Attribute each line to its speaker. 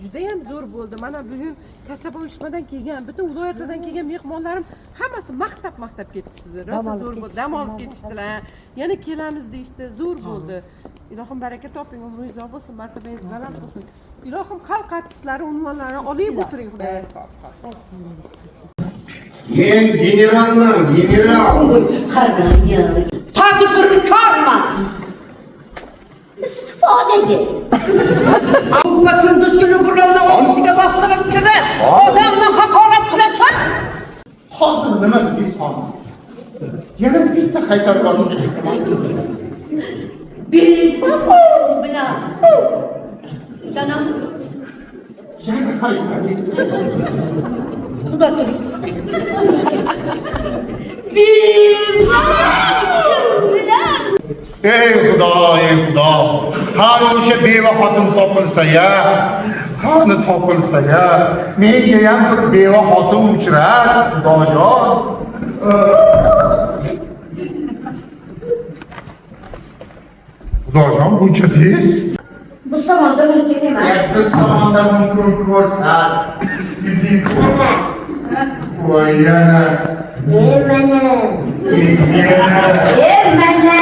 Speaker 1: judayam zo'r bo'ldi. Mana bugun kasaba uyushmadan kelgan, butun viloyatlardan kelgan mehmonlarim hammasi maqtab ketdi sizni. Rosa zo'r bo'ldi. Dam olib ketishdilar. Yana kelamiz deyishdi. Zo'r bo'ldi. Ilohim baraka toping, umringiz uzoq bo'lsin, martabangiz baland bo'lsin. Ilohim xalq artistlari unvonlarini olib o'tiring, Xudoyo.
Speaker 2: Men generalman, general.
Speaker 3: Tadbirkorman. Istifodaga. Avvasin duskini buramni ofisiga bostirib kirib, odamni haqorat qilasan.
Speaker 2: Hozir nima deysiz hozir? Yana bitta qaytarib oldim.
Speaker 3: Bilfamo bilan. Canım.
Speaker 2: Yana qaytarib.
Speaker 3: Burada dur. Bilfamo bilan.
Speaker 2: Ey Xudo, ey Xudo. Qani o'sha beva xotin topilsa-ya, qani topilsa-ya, menga ham bir beva xotin uchrat, Xudojon. Xudojon, buncha tez?
Speaker 3: Bu zamonda mumkin emas.
Speaker 2: Biz tomonda mumkin ko'rsa, yuzing ko'rma. Voy yana.
Speaker 3: Mana. Mana.